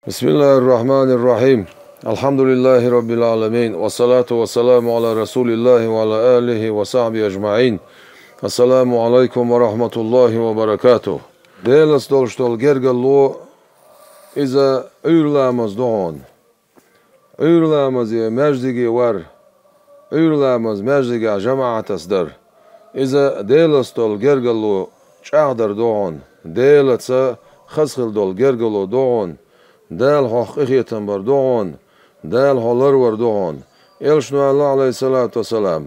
بسم الله الرحمن الرحيم. الحمد لله رب العالمين، والصلاة والسلام على رسول الله وعلى آله وصحبه أجمعين. السلام عليكم ورحمة الله وبركاته. ديلس دولشتول جرجلو إذا أيرلامز دون أيرلامز مجدي ور أيرلامز مجدي جماعة أصدر إذا ديلس دول جرجلو شاهدر دون ديلس خسخل دول جرجلو دون دال حقيقة بردون دال حلر وردون إلشنا الله عليه الصلاة والسلام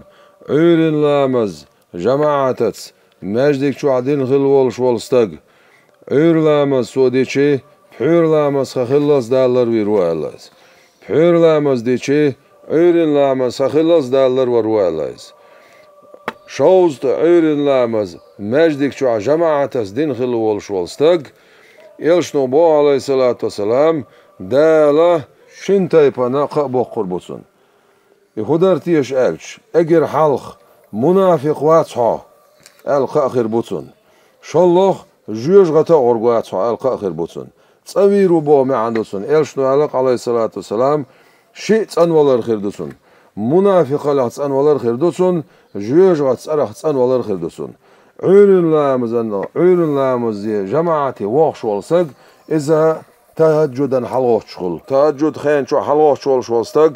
عيرن لامز جماعتت مجدك شو عدين خلول شوالستق عير لامز سوديشي بحير لامز خخلص دالر ويروالز بحير لامز ديشي عيرن لامز خخلص دالر وروالز شوزت عيرن لامز مجدك شو جماعتس دين خلول شوالستق إلشنو بو عليه الصلاة والسلام دالا شنتاي بنا قبو قربوتسون يخدر تيش ألش أجر حلق منافق واتحا ألقى آخر بوتسون شالله جيوش غتا أرغواتحا ألقى آخر بوتسون تصويرو بو معندوسون إلشنو علق عليه الصلاة والسلام شيء تنوالر خيردوسون منافق لح تنوالر خيردوسون جيوش غتا تنوالر خيردوسون عيرن لامز جماعتي واخش والسق إذا تهجدا حلوش شغل تهجد خين شو حلوش شغل استق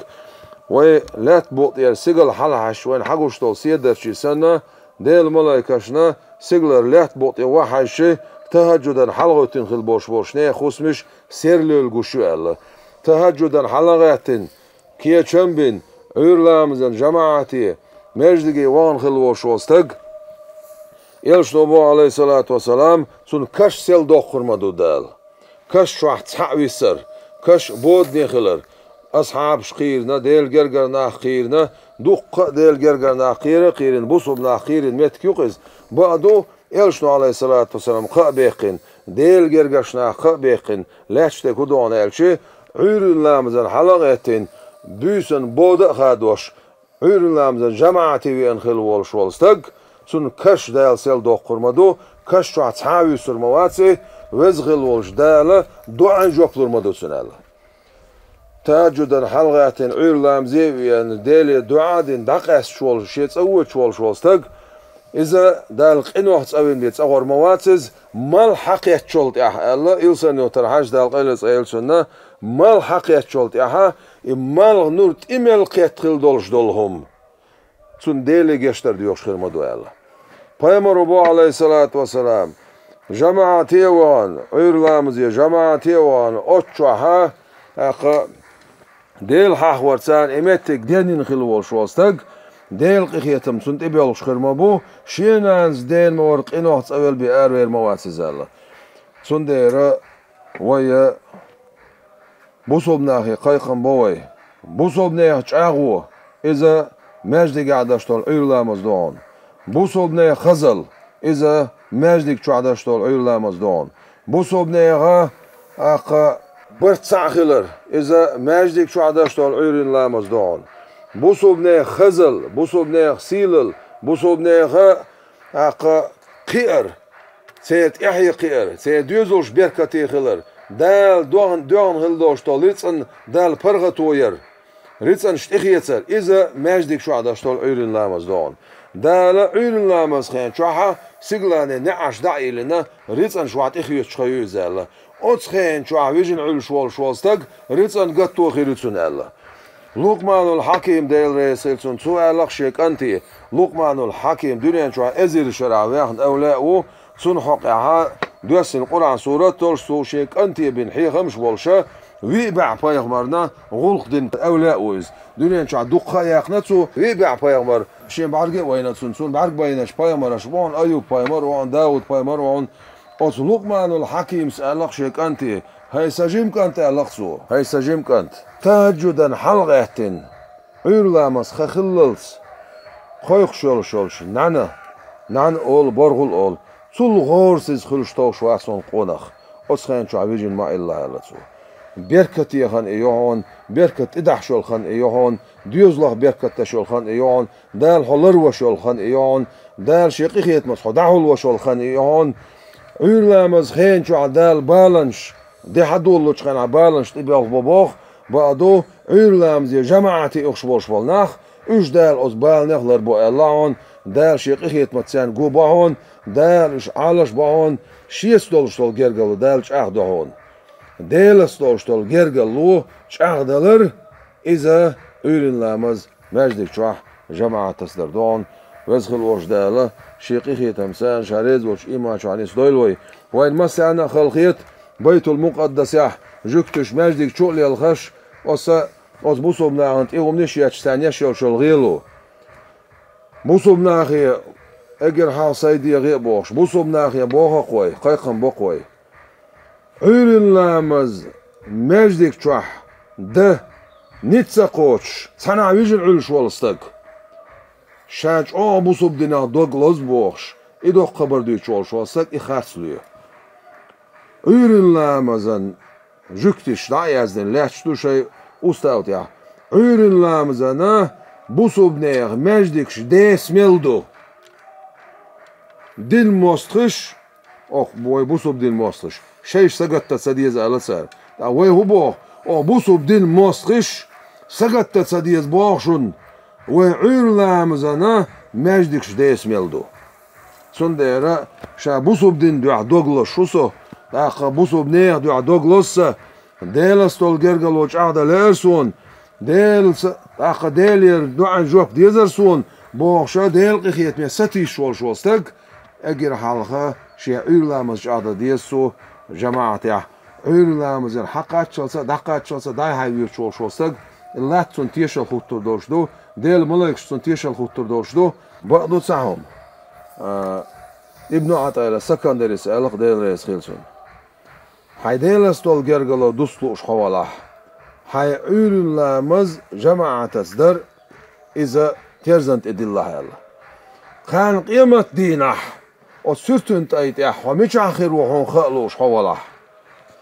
ولا تبوط يا سجل حلحش وين حقوش توصية دفشي سنة ديل ملايكشنا سجلر لا تبوط يا واحد شيء تهجدا حلوة تنخل بوش نيا خوسمش سيرلو الجوشو الله تهجدا حلقاتن كيا تشمبن عير لامز جماعتي مجدي وان خلوش واستق يلشنو بو عليه الصلاة والسلام سن كش سيل دوخرمدو دال كش شوح تحويسر كش بود نخلر أصحاب شقيرنا ديل جرجرنا خيرنا دق ديل جرجرنا قيرن بوصبنا خيرن مت يقز بعدو يلشنو عليه الصلاة والسلام قابيقن ديل جرجشنا قابيقن لاشته كدون يلشي عيرن لامزن حلقتين بيسن بود خادوش عيرن لامزن جماعتي وين خلوال شوالستق سن كش دال سيل دوخرمدو كش شو عتحاوي سرمواتي وزغل والش دالة دوعن جوكلور مدو سنالة تاجدا حلقاتين عير لامزي يعني دالي دوعادين دقاس شوال شيت اوه شوال ستق إذا دال قنوح تسوين بيت أغور مواتز مال حقيت شولت إحا الله إلسان يوترحاش دال قيلس إلسان مال حقيت شولت إحا مال نورت إمال قيت خل دولش دولهم سن ديلي جشتر ديوش خير مدو الله پیامبر ربو عليه الصلاة والسلام جماعتي وان عير لامزي جماعتي وان أتشوها أخ ديل حق ورسان إمتك دينين خلوال شواستق ديل قخيتم سنت إبيالش خير مبو شينانز دين مورق إنوح تسأول بأروير مواسز الله سن ديرا ويا بوصوبناخي قايقن بوي بوصوبناخي چاغو إذا مجدي قعدشتول عير لامز دون بوصوبناخي خزل إذا مجدك چعدشتول عير لامز دون بوصوبناخي أقا برتسعخلر إذا مجدك چعدشتول عير لامز دون بوصوبناخي خزل بوصوبناخي سيلل بوصوبناخي أقا قير سيت إحي قير سيت يوزوش بركتي خلر دال دوغن هلدوشتول ريتسن دال برغتوير ريتسن شتخيتسر إذا مجدك چعدشتول عير لامز دون دال عير لامز خين شوحا سيغلاني نعش دعي لنا ريتسن شوات إخيوت شخيو زالة أوتس خين شوحا ويجن عيل شوالستق ريتسن قطو خيرتسن ألا لقمان الحكيم ديل ريسيلسن سؤالك شيك أنتي لقمان الحكيم دنيا شوحا أزير شرع وياخد أولاءه سنحقها دوسن القرآن سورة تلسو شيك أنتي بن حيخمش والشا ويبع بايغمرنا غلق دين أولاء ويز دنيا شوحا دقا ياخنتسو ويبع بايغمر شين بعرق وينتسون بعرق بينش بايمرش وان أيوب بايمر وان داود بايمر وان أوت لقمان الحكيم سألق شيك أنتي هاي سجيمك أنت ألقصو هاي سجيمك أنت تهجدا حلقاتين عير لامس خخللس خويخ شولش نعن أول برغل أول سول غورسيز خلشتوش واسون قونخ أسخين شو عبيجين ما إلا يلتسو بركت يخان إيوهون بركت إدح شولخان إيوهون ديوزلخ بركت تشولخان إيوهون دال حلر وشولخان إيوهون دال شقيقيت مسحو دعول وشولخان إيوهون عير لامز خين شو عدال بالنش دي حدول لوش خان بالنش تبيخ ببوخ بعدو عيرلام زي جماعتي اخشبوش بالنخ اش دال از بالنخ لربو اللعون دال شيق اخيت متسان قو باهون دال اش عالش باهون شيس دولشتول جرگلو دال چاق دهون ديلس دولشتول جرگلو چاق دلر إذا عيرلامز مجدك شوح جماعة تسدردون وزخل وش داله شيقي خيت همسان شاريز وش إيمان شوانيس دويلوي وين مسعنا خلقيت بيت المقدس يح جكتش مجدك شولي الخش وسا بوصو بناغنت إيهم نشياتش ثانيش يوشل غيلو بوصو بناغي اگر حال سيدي غير بوخش بوصو بناغي بوخا قوي قيقن بوقوي عيرلامز مجدك شوح ده نيتسا قوش صنع ويجن علش والستك شاج بوصو بدنا دوغلوز بوخش إدو خبر ديش والش والستك إخارسليو عيرلامزن جكتش دا يزدن لاتشتو شي ustaut ja. Urenlamzana busubneer mejdikš desmildu. Din mostriš, boj busub din mostriš. Šeiš sagatta sadiyez alasar. Da way hubo, busub din mostriš, sagatta sadiyez boğşun. Way urenlamzana mejdikš desmildu. Sondera şa busub din du'a doglo şuso. Da busub neer du'a doglossa. ديل استول جرجلوش عهدا ليرسون ديل اخا ديلير دوعن جوب ديزرسون بوخشا ديل قخيت مي ستي شول شولستك اجر حالخا شي عيرلامز عهدا ديسو جماعة يا عيرلامز حقات شلسا دقات شلسا داي هاي شول شولستك اللاتسون تيشل خوتر دوشدو ديل ملكشتون تيشل خوتر دوشدو بعضو تسعهم ابن عطايلة سكندري سألق ديل ريس خيلسون هاي ديلس دول جرجلو دوستو شخواله هاي عيرلامز جماعة تصدر إذا ترزنت إد الله يلا كان قيمة دينه وسرتنت أيتح ومش آخر وحون خلو شخواله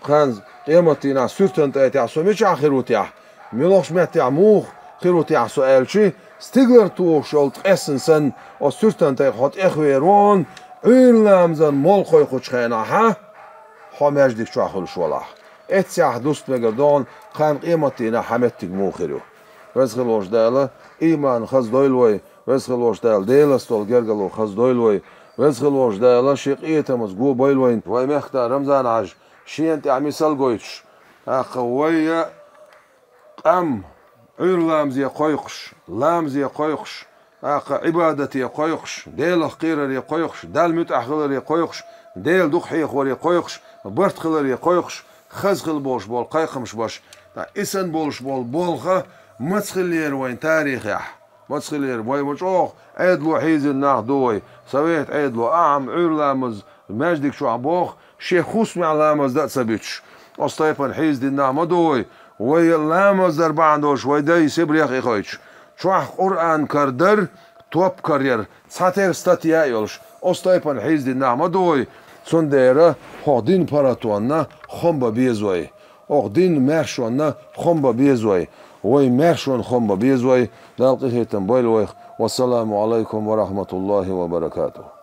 كان قيمة دينه سرتنت أيتح ومش آخر وتيح ملوش متيح موخ خيرو تيح سؤال شي ستيغلر تو شولت اسنسن وسرتنت أيخوت إخويرون عيرلامزن مول خوي خوش خيناها مجدك شو أخلو شوالح اتساح دوست مقدون خان قيمتنا حمتك موخرو وزخل وجدالة إيمان خز دويلوي وزخل وجدال ديلستول جرجلو خز دويلوي وزخل وجدالة شيقية مزقو بويلوين وي مختار رمزان عج شينت عمي سلقويتش أخوية قم عيرلامزي قويقش لامزي قويقش عبادتي قويقش ديل خقيرر قويقش دال متأخلر قويقش ديل دخحي خوري قويقش برت خلري قويقش خزخل بولش بول قايقمش باش اسن بولش بول بولخه متخلير وين تاريخ يح متخلير وين وجوخ عيدلو حيز الناخ دوي سويت عيدلو عيرلامز ماجدك شو عبوخ شيخ خوسمي علامز دات سبيتش أصطيبن حيز دي النعمة دوي وي اللامز در بعدوش وي داي سبريخ إخويتش شوح قرآن كردر توب كارير ساتير ستاتيا يولش أصطيبن حيز دي النعمة دوي سنديرا دين باراتوانا خمبا بيزوي دين مرشوانا خمبا بيزوي وي مرشوان خمبا بيزوي دالقي هيتن بويلوي والسلام عليكم ورحمة الله وبركاته.